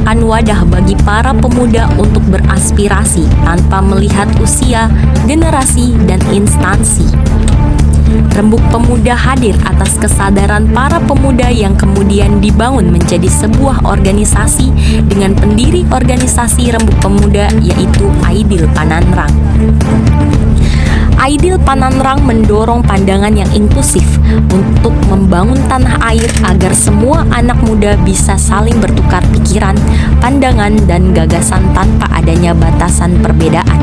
merupakan wadah bagi para pemuda untuk beraspirasi tanpa melihat usia, generasi, dan instansi. Rembuk Pemuda hadir atas kesadaran para pemuda yang kemudian dibangun menjadi sebuah organisasi dengan pendiri organisasi Rembuk Pemuda yaitu Aidil Pananrang. Aidil Pananrang mendorong pandangan yang inklusif untuk membangun tanah air agar semua anak muda bisa saling bertukar pikiran, pandangan, dan gagasan tanpa adanya batasan perbedaan.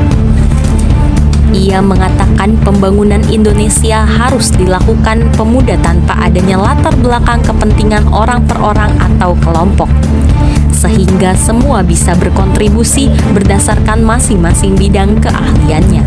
Ia mengatakan pembangunan Indonesia harus dilakukan pemuda tanpa adanya latar belakang kepentingan orang per orang atau kelompok, sehingga semua bisa berkontribusi berdasarkan masing-masing bidang keahliannya.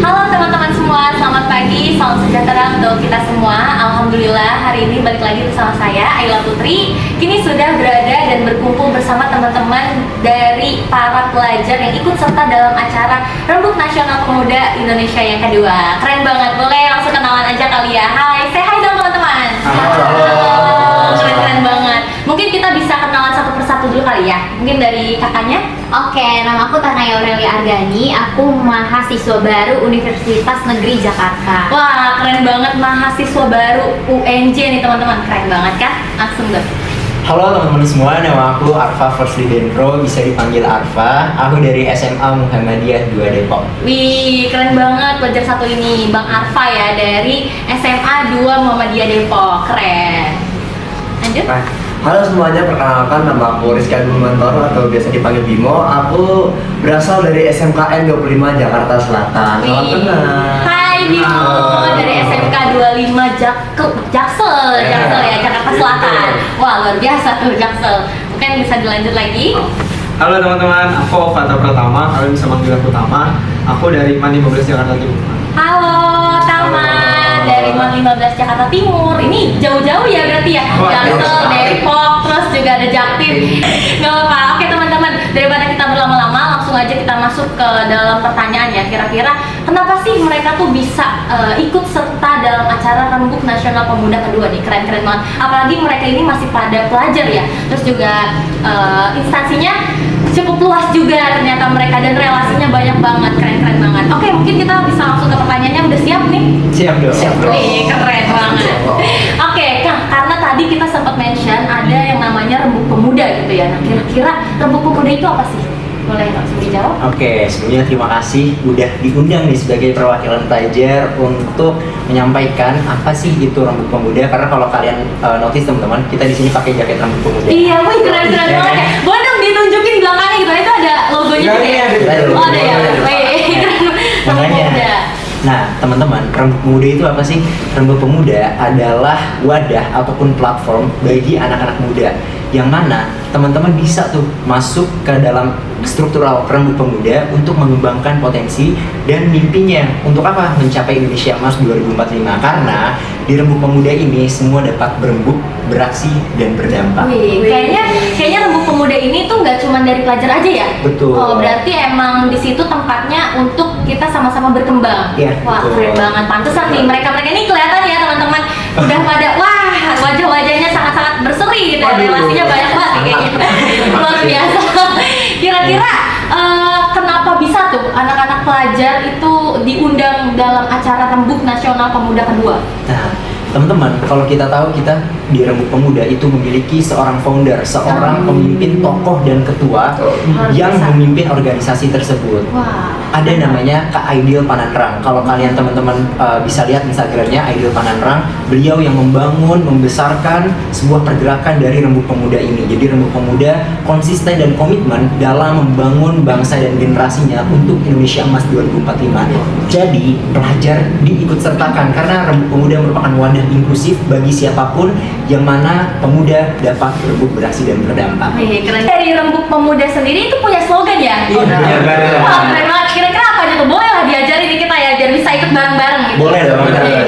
Halo teman-teman semua, selamat pagi, salam sejahtera untuk kita semua. Alhamdulillah hari ini balik lagi bersama saya, Ayla Putri. Kini sudah berada dan berkumpul bersama teman-teman dari para pelajar yang ikut serta dalam acara Rembuk Nasional Pemuda Indonesia yang kedua. Keren banget, boleh langsung kenalan aja kali ya. Hai, say hi dong teman-teman. Halo. Keren banget. Mungkin kita bisa kenalan satu persatu dulu kali ya. Mungkin dari kakaknya. Oke, nama aku Tanaya Aurelia Argani. Aku mahasiswa baru Universitas Negeri Jakarta. Wah, keren banget, mahasiswa baru UNJ nih teman-teman. Keren banget kan? Langsung deh. Halo teman-teman semua, nama aku Arfa Firstly Dendro, bisa dipanggil Arfa. Aku dari SMA Muhammadiyah 2 Depok. Wih, keren banget pelajar satu ini, Bang Arfa ya, dari SMA 2 Muhammadiyah Depok. Keren. Lanjut. Halo semuanya, perkenalkan nama aku Rizky Agung Mantoro atau biasa dipanggil Bimo. Aku berasal dari SMKN 25 Jakarta Selatan. Salam Wih. kenal. Hai Bimo, dari SMK 25 Jaksel ya, Jakarta Selatan. Wah, luar biasa tuh Jaksel. Mungkin bisa dilanjut lagi. Halo teman-teman, aku Fata Pratama, kalian bisa manggil aku Tama. Aku dari MAN 15 Jakarta Timur. Halo Tama, dari MAN 15 Jakarta Timur. Ini jauh-jauh ya berarti ya? Wah, Jaksel, jauh sekali. Depok, terus juga ada Jaktim. Gak apa-apa. Oke teman-teman, daripada kita berlama-lama, langsung aja kita masuk ke dalam pertanyaan ya. Kira-kira kenapa sih mereka tuh bisa ikut serta dalam acara Rembuk Nasional Pemuda kedua nih? Keren-keren banget. Apalagi mereka ini masih pada pelajar ya. Terus juga instansinya cukup luas juga ternyata mereka, dan relasinya banyak banget. Keren-keren banget. Oke, mungkin kita bisa langsung ke pertanyaannya. Udah siap nih? Siap dong. Nih, keren banget. Oke, Kang, karena tadi kita sempat mention ada yang namanya Rembuk Pemuda gitu ya. Nah, kira-kira Rembuk Pemuda itu apa sih? Boleh langsung dijawab? Oke, sebelumnya terima kasih udah diundang nih sebagai perwakilan pelajar untuk menyampaikan apa sih itu Rembuk Pemuda. Karena kalau kalian notice teman-teman, kita di sini pakai jaket Rembuk Pemuda. Iya, wih keren-keren Iya. banget ya. Boleh dong ditunjukin belakangnya gitu. Itu ada logonya gitu ya? Oh, ada ya? Wih, keren. Rembuk Makanya. Pemuda. Nah, teman-teman, Rembuk Pemuda itu apa sih? Rembuk Pemuda adalah wadah ataupun platform bagi anak-anak muda yang mana teman-teman bisa tuh masuk ke dalam struktural Rembuk Pemuda untuk mengembangkan potensi dan mimpinya. Untuk apa? Mencapai Indonesia Emas 2045. Karena di Rembuk Pemuda ini semua dapat berembuk, beraksi, dan berdampak. Wih, kayaknya Rembuk Pemuda ini tuh nggak cuma dari pelajar aja ya? Betul. Oh, berarti emang di situ tempatnya untuk kita sama-sama berkembang. Iya, Wah, betul. keren banget. Pantesan nih mereka-mereka ini kelihatan ya teman-teman. Udah pada wah, wajah-wajahnya sangat-sangat berseri gitu. Ya. Waduh. Relasinya banyak banget nih kayaknya. Luar biasa. Kira-kira kenapa bisa tuh anak-anak pelajar itu diundang dalam acara Rembuk Nasional Pemuda kedua? Nah, teman-teman, kalau kita tahu kita di Rembuk Pemuda itu memiliki seorang founder, seorang pemimpin tokoh dan ketua yang biasa. memimpin organisasi tersebut. Wah. Ada namanya Kak Aidil Pananrang. Kalau kalian teman-teman bisa lihat Instagramnya Aidil Pananrang, beliau yang membangun, membesarkan sebuah pergerakan dari Rembuk Pemuda ini. Jadi Rembuk Pemuda konsisten dan komitmen dalam membangun bangsa dan generasinya untuk Indonesia Emas 2045. Jadi pelajar diikut sertakan karena Rembuk Pemuda merupakan wadah dan inklusif bagi siapapun yang mana pemuda dapat berembuk, beraksi, dan berdampak. Keren. Dari Rembuk Pemuda sendiri itu punya slogan ya? Iya, punya slogan. Wah, keren banget. Kira-kira apa aja tuh? Boleh lah diajarin nih kita ya, biar bisa ikut bareng-bareng gitu. Boleh dong.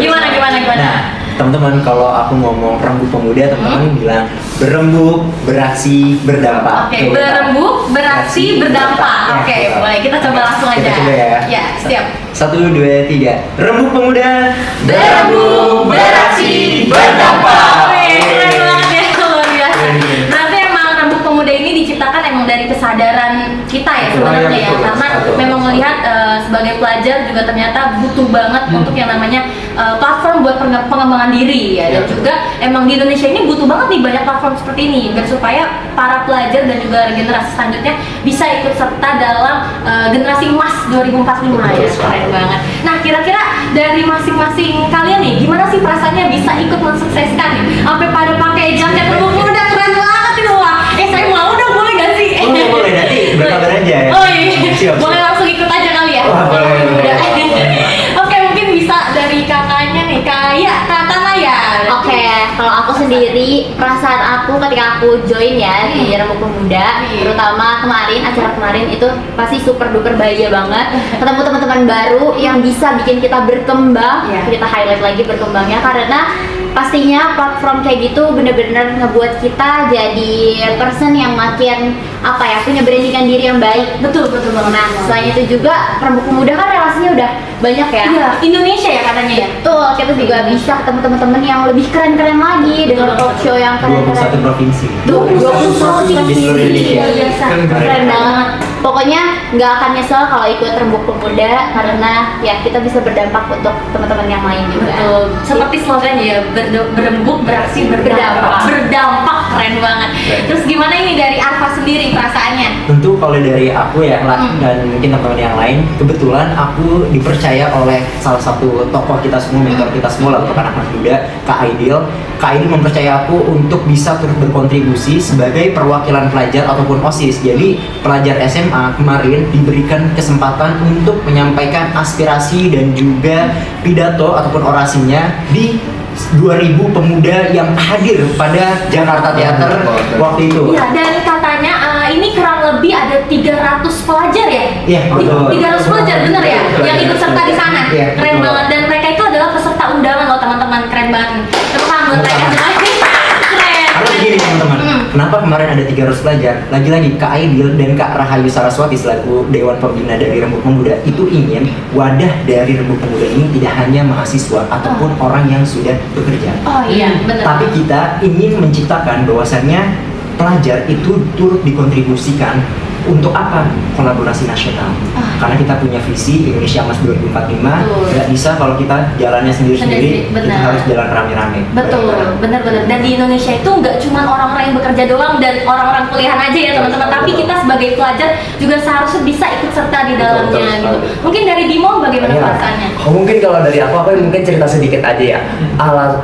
Gimana? Nah, teman-teman, kalau aku ngomong Rembuk Pemuda, teman-teman bilang berembuk, beraksi, berdampak. Oke, berembuk, beraksi, berdampak. Ya, Oke, betul. boleh. Kita coba langsung aja. Kita coba ya. Ya, siap. 1, 2, 3. Rembuk Pemuda, Berembuk, beraksi, berdampak. Wih, keren banget ya, luar biasa. Berarti emang Rembuk Pemuda ini diciptakan emang dari kesadaran kita ya sebenarnya ya, betul, karena betul. memang melihat sebagai pelajar juga ternyata butuh banget untuk yang namanya platform buat pengembangan diri ya, dan Iya. juga emang di Indonesia ini butuh banget nih banyak platform seperti ini biar supaya para pelajar dan juga generasi selanjutnya bisa ikut serta dalam generasi emas 2045 ya. Keren banget. Nah, kira-kira dari masing-masing kalian nih gimana sih perasaannya bisa ikut mensukseskan nih? Sampai pada pakai jaket Rembuk Pemuda, keren banget itu. Wah, saya mau dong, boleh gak sih? boleh, nanti berkabar aja ya. Oh iya, Siap. boleh langsung ikut aja kali ya? Wah, boleh. Udah. Oke, mungkin bisa dari kakaknya nih, kayak Kata Maya. Oke, kalau aku sendiri, perasaan aku ketika aku join ya di Rembuk Pemuda, terutama kemarin, acara kemarin itu pasti super duper bahagia banget. Ketemu teman-teman baru yang bisa bikin kita berkembang, Iya. kita highlight lagi berkembangnya karena pastinya platform kayak gitu bener-bener ngebuat kita jadi person yang makin apa ya, punya brandingan diri yang baik. Betul banget. Nah, selain itu juga Rembuk Pemuda kan relasinya udah banyak ya. Iya, Indonesia ya katanya ya. Betul, kita juga bisa ketemu teman-teman yang lebih keren-keren lagi dengan talk show yang 21 keren-keren. provinsi. 21 provinsi. Di seluruh Indonesia. Luar biasa. Keren banget. Pokoknya nggak akan nyesel kalau ikut Rembuk Pemuda karena ya kita bisa berdampak untuk teman-teman yang lain juga. Betul. Seperti slogan ya, berembuk, beraksi, berdampak. Berdampak, keren banget. Terus gimana ini dari Arfa sendiri perasaannya? Tentu kalau dari aku ya, dan mungkin teman-teman yang lain, kebetulan aku dipercaya oleh salah satu tokoh kita semua, mentor kita semua lah, untuk anak-anak muda, Kak Aidil. Kak Aidil mempercaya aku untuk bisa turut berkontribusi sebagai perwakilan pelajar ataupun OSIS. Jadi pelajar SMA kemarin diberikan kesempatan untuk menyampaikan aspirasi dan juga pidato ataupun orasinya di 2000 pemuda yang hadir pada Jakarta Theater waktu itu. Iya, dan katanya ini kurang lebih ada 300 pelajar ya? Iya, betul. 300 pelajar, bener ya? Yang ikut serta di sana. Iya, Keren betul. banget, dan mereka itu adalah peserta undangan loh teman-teman, keren banget. Tepuk tangan buat mereka semua. Keren. Karena begini teman-teman, kenapa kemarin ada 300 pelajar? Lagi-lagi Kak Aidil dan Kak Rahayu Saraswati selaku Dewan Pembina dari Rembuk Pemuda itu ingin wadah dari Rembuk Pemuda ini tidak hanya mahasiswa ataupun orang yang sudah bekerja. Oh iya, bener. Tapi kita ingin menciptakan bahwasannya pelajar itu turut dikontribusikan untuk apa? Kolaborasi nasional. Karena kita punya visi Indonesia Emas 2045, Betul. nggak bisa kalau kita jalannya sendiri-sendiri, Benar. kita harus jalan rame-rame. Betul, bareng-bareng. benar-benar. Dan di Indonesia itu nggak cuma orang-orang yang bekerja doang dan orang-orang kuliahan aja ya teman-teman, tapi kita sebagai pelajar juga seharusnya bisa ikut serta di dalamnya gitu. Mungkin dari Bimo bagaimana Iya. perasaannya? Mungkin kalau dari aku mungkin cerita sedikit aja ya.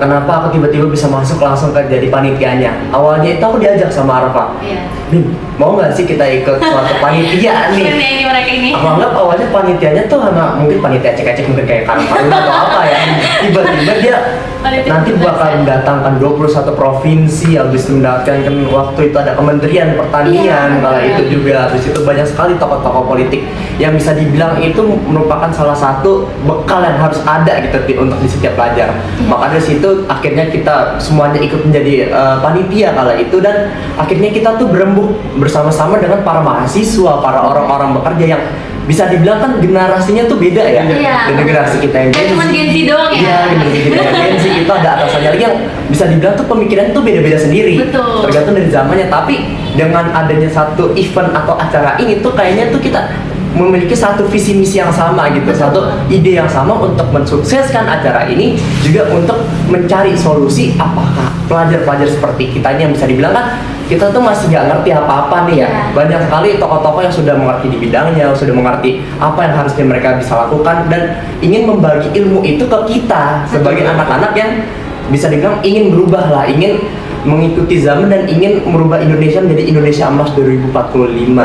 Kenapa aku tiba-tiba bisa masuk langsung ke jadi panitianya. Awalnya itu aku diajak sama Arfa. Iya. Bim, mau nggak sih kita ikut suatu panitia nih? Keren ya ini mereka ini. Aku anggap awalnya panitianya tuh hanya mungkin panitia cek-cek mungkin kayak karnaval atau apa ya. Tiba-tiba dia Panitia nanti petugas bakal ya. mendatangkan 21 provinsi, habis itu mendatangkan kan waktu itu ada Kementerian Pertanian, Iya, kala benar. itu juga, habis itu banyak sekali tokoh-tokoh politik yang bisa dibilang itu merupakan salah satu bekal yang harus ada gitu untuk di setiap pelajar. Maka dari situ akhirnya kita semuanya ikut menjadi panitia kala itu, dan akhirnya kita tuh berembuk bersama-sama dengan para mahasiswa, para orang-orang bekerja yang bisa dibilang kan generasinya tuh beda ya. Iya. Dan generasi kita yang Kayak cuma Gen Z doang ya? Iya, generasi kita yang Gen Z itu ada atasannya lagi yang bisa dibilang tuh pemikiran tuh beda-beda sendiri. Betul. Tergantung dari zamannya, tapi dengan adanya satu event atau acara ini tuh kayaknya tuh kita memiliki satu visi misi yang sama gitu, satu ide yang sama untuk mensukseskan acara ini, juga untuk mencari solusi apakah pelajar-pelajar seperti kita ini yang bisa dibilang kan kita tuh masih nggak ngerti apa-apa nih ya. Iya. Banyak sekali tokoh-tokoh yang sudah mengerti di bidangnya, sudah mengerti apa yang harusnya mereka bisa lakukan, dan ingin membagi ilmu itu ke kita sebagai anak-anak yang bisa dibilang ingin berubah lah, ingin mengikuti zaman dan ingin merubah Indonesia menjadi Indonesia Emas 2045.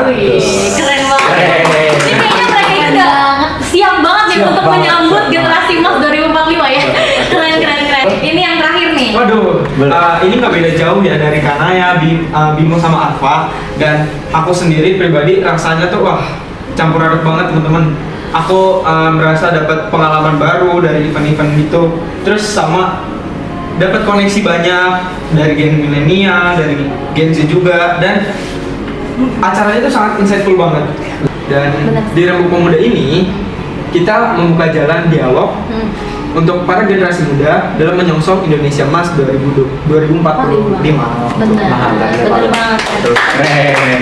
Wih, keren banget. Ini kayaknya mereka ini udah siap banget nih Siap untuk banget, menyambut siap generasi emas 2045 ya. Keren. Ini yang Waduh, Boleh. ini nggak beda jauh ya dari Kanaya, Bimo sama Arfa. Dan aku sendiri pribadi rasanya tuh wah campur aduk banget teman-teman. Aku merasa dapat pengalaman baru dari event-event itu. Terus sama dapat koneksi banyak dari gen milenial, dari Gen Z juga, dan acaranya itu sangat insightful banget. Dan di Rembuk Pemuda ini kita membuka jalan dialog untuk para generasi muda dalam menyongsong Indonesia Emas 2045. Benar banget. Keren.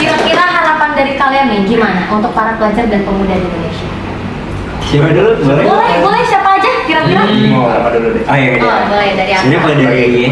Kira-kira harapan dari kalian nih gimana untuk para pelajar dan pemuda di Indonesia? Siapa dulu? Boleh? Boleh siapa aja kira-kira? Mau apa dulu deh? Oh iya, Oh, boleh dari aku. Sebenarnya kalau dari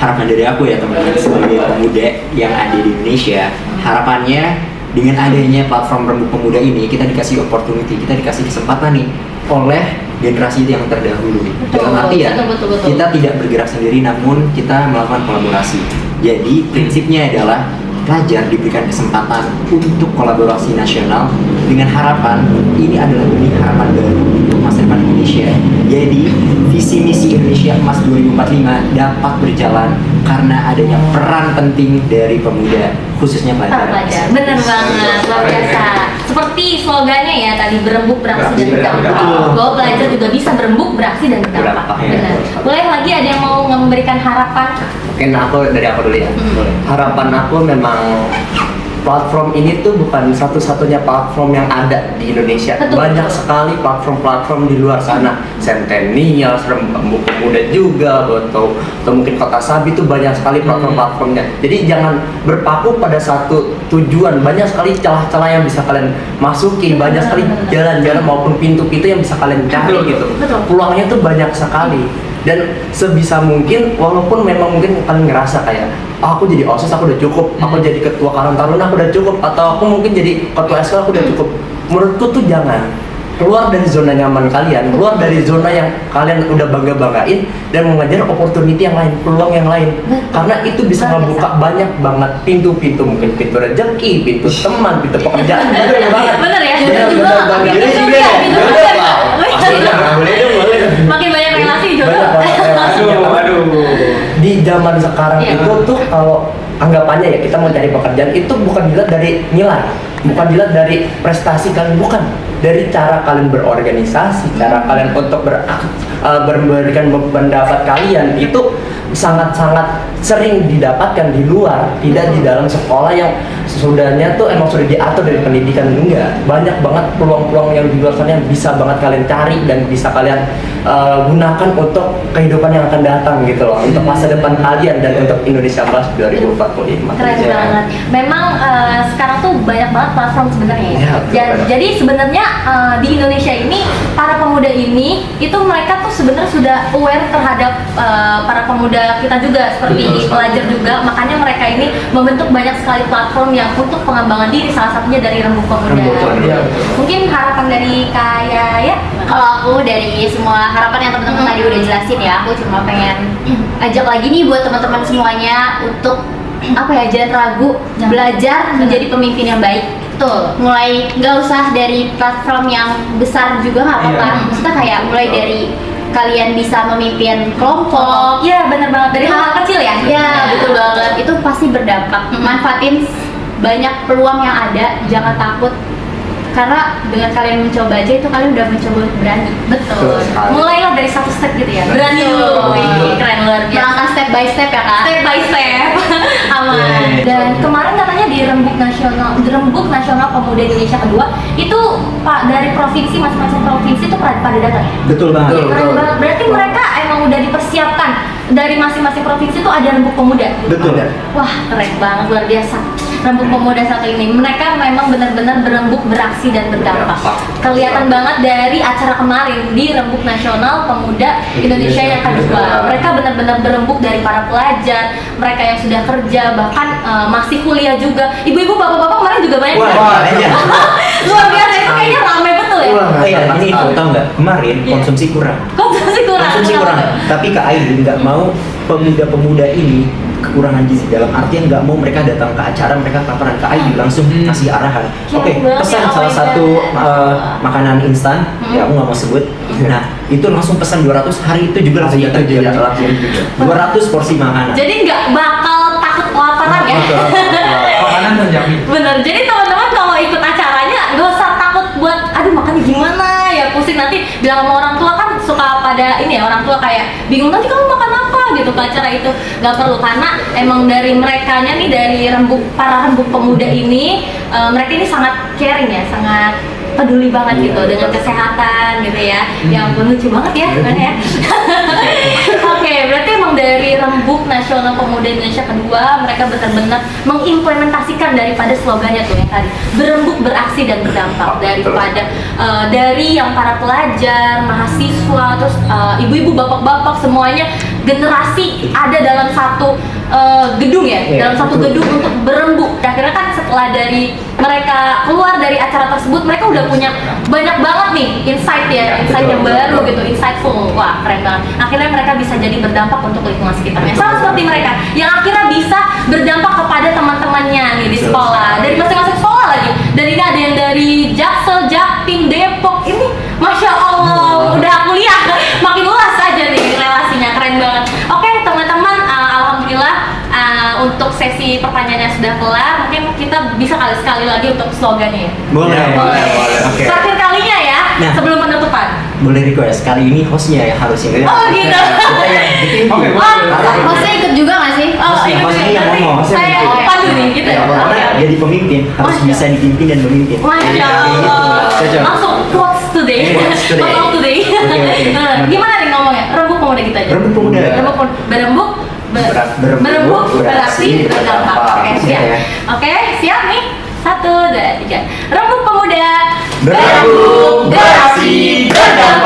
harapan dari aku ya teman-teman sebagai pemuda yang ada di Indonesia, harapannya dengan adanya platform Rembuk Pemuda ini kita dikasih opportunity, kita dikasih kesempatan nih oleh generasi yang terdahulu. Dalam artian betul. kita tidak bergerak sendiri, namun kita melakukan kolaborasi. Jadi prinsipnya adalah pelajar diberikan kesempatan untuk kolaborasi nasional dengan harapan ini adalah benih harapan baru untuk masa depan Indonesia. Jadi visi misi Indonesia Emas 2045 dapat berjalan karena adanya peran penting dari pemuda, khususnya Para pelajar. pelajar. Bener banget, luar biasa. Seperti slogannya ya tadi, berembuk, beraksi, dan berdampak. Bahwa pelajar juga bisa berembuk, beraksi, dan berdampak. Berdampak, ya. Benar. Boleh lagi ada yang mau memberikan harapan? Mungkin dari aku dulu ya. Harapan aku memang platform ini tuh bukan satu-satunya platform yang ada di Indonesia. Betul. Banyak sekali platform-platform di luar sana. Centennial, Rembuk Pemuda juga, atau mungkin Kota Sabi itu banyak sekali platform-platformnya. Jadi jangan berpaku pada satu tujuan. Banyak sekali celah-celah yang bisa kalian masuki, banyak sekali jalan-jalan maupun pintu-pintu yang bisa kalian cari gitu. Betul. Peluangnya tuh banyak sekali. Dan sebisa mungkin, walaupun memang mungkin kalian ngerasa kayak aku jadi OSIS aku udah cukup, aku jadi ketua Karang Taruna aku udah cukup, atau aku mungkin jadi ketua SK aku udah cukup. Menurutku tuh jangan. Keluar dari zona nyaman kalian, keluar dari zona yang kalian udah bangga-banggain dan mengejar opportunity yang lain, peluang yang lain. Karena itu bisa ngebuka banyak banget pintu-pintu, mungkin pintu rezeki, pintu teman, pintu pekerjaan. Bener banget. Bener ya? Bener banget. Pintu Jadi surga, pintu surga. Boleh dong, boleh dong. Makin banyak relasi jodoh. Banyak banget relasi. Aduh. Di zaman sekarang Iya. itu tuh kalau anggapannya ya kita mau cari pekerjaan itu bukan dilihat dari nilai, bukan dilihat dari prestasi kalian, bukan dari cara kalian berorganisasi, cara kalian untuk memberikan pendapat kalian itu sangat-sangat sering didapatkan di luar, tidak di dalam sekolah yang sesudahnya tuh emang sudah diatur dari pendidikan. Enggak, banyak banget peluang-peluang yang di luar sana yang bisa banget kalian cari dan bisa kalian gunakan untuk kehidupan yang akan datang gitu loh, untuk masa depan kalian dan untuk Indonesia Emas 2045. Keren banget. Memang sekarang tuh banyak banget platform sebenarnya ya. Ya, betul. Jadi sebenarnya di Indonesia ini para pemuda ini itu mereka tuh sebenarnya sudah aware terhadap para pemuda kita juga seperti pelajar juga. Makanya mereka ini membentuk banyak sekali platform yang untuk pengembangan diri, salah satunya dari Rembuk Pemuda. Mungkin harapan dari ya. Kalau aku dari semua harapan yang teman-teman tadi udah jelasin ya, aku cuma pengen ajak lagi nih buat teman-teman semuanya untuk apa ya, jangan ragu, belajar menjadi pemimpin yang baik. Tuh, mulai nggak usah dari platform yang besar juga nggak apa-apa. Iya. Maksudnya kayak mulai dari kalian bisa memimpin kelompok. Iya benar banget, dari hal kecil ya. Ya betul banget, itu pasti berdampak. Manfaatin banyak peluang yang ada, jangan takut. Karena dengan kalian mencoba aja itu kalian udah mencoba untuk berani. Betul. Mulailah dari satu step gitu ya. Berani dulu. Wih, keren, luar biasa. Melangkah step by step ya kak. Step by step. Aman. Dan kemarin katanya di Rembuk Nasional Pemuda Indonesia kedua itu Pak dari provinsi, masing-masing provinsi itu pada datang ya? Betul banget. Keren banget. Berarti mereka emang udah dipersiapkan dari masing-masing provinsi itu ada Rembuk Pemuda. Betul. Wah, keren banget, luar biasa. Rembuk Pemuda satu ini, mereka memang benar-benar berembuk, beraksi, dan berdampak. Kelihatan banget dari acara kemarin di Rembuk Nasional Pemuda Indonesia yang kedua. Mereka benar-benar berembuk dari para pelajar, mereka yang sudah kerja, bahkan masih kuliah juga. Ibu-ibu, bapak-bapak kemarin juga banyak. Luar biasa, itu kayaknya ramai betul ya. Oh iya, ini info tau nggak? Kemarin konsumsi kurang. Konsumsi kurang. Tapi Kak Aidin nggak mau pemuda-pemuda ini kekurangan gizi, dalam artian nggak mau mereka datang ke acara, mereka kelaparan, Kak Ayu langsung ngasih arahan. Oke, banget pesan ya, salah oh my satu God. makanan instan, ya aku nggak mau sebut. Nah, itu langsung pesan 200, hari itu juga langsung datang juga. dia lakuin juga. 200 porsi makanan. Jadi nggak bakal takut kelaparan ya. Makanan terjamin. Bener, jadi teman-teman kalau ikut acaranya gak usah takut buat aduh makannya gimana ya, pusing nanti bilang sama orang tua, kan suka pada ini ya, orang tua kayak bingung nanti kamu makan apa gitu ke acara itu. Gak perlu, karena emang dari merekanya nih, dari para rembuk pemuda ini, mereka ini sangat caring ya, sangat peduli banget gitu dengan kesehatan gitu ya. Yang ampun, lucu banget ya sebenarnya ya. Oke, berarti emang dari Rembuk Nasional Pemuda Indonesia kedua, mereka benar-benar mengimplementasikan daripada slogannya tuh yang tadi, berembuk, beraksi dan berdampak, daripada dari yang para pelajar, mahasiswa, terus ibu-ibu, bapak-bapak, semuanya generasi ada dalam satu gedung ya, dalam satu gedung untuk berembuk. Akhirnya kan setelah dari mereka keluar dari acara tersebut, mereka udah punya banyak banget nih insight ya, insight yang baru gitu, insightful. Wah, keren banget. Akhirnya mereka bisa jadi berdampak untuk lingkungan sekitarnya. Sama seperti mereka yang akhirnya bisa berdampak kepada teman-temannya nih di sekolah, dari masing-masing sekolah lagi. Dan ini ada yang dari Jaksel, Jaktim, Depok. Ini Masya Allah, udah kuliah makin luas aja nih relasinya, keren banget. Oke teman-teman, alhamdulillah untuk sesi pertanyaannya sudah kelar. Mungkin kita bisa sekali lagi untuk slogannya ya. Boleh. Oke. Terakhir kalinya ya, Nah. sebelum penutupan. Boleh request, kali ini hostnya ya harusnya. Oh, gitu. Kita yang bikin. Oke, Hostnya ikut juga nggak sih? Oh, Hostnya ini yang berarti ngomong, hostnya saya yang bikin. pandu nih gitu ya. Karena Oke. jadi pemimpin harus Masya bisa dipimpin dan memimpin. Masya Kayak gitu. Allah. Cocok. Langsung quotes today. Quotes today. Quotes of today. Oke. Nah, gimana nih ngomongnya? Rembuk pemuda kita aja. Rembuk pemuda. Berembuk, berembuk, beraksi, berdampak. Oke, siap. Iya, ya. Oke, siap nih. 1, 2, 3. Rembuk pemuda. Berembuk, beraksi, berdampak.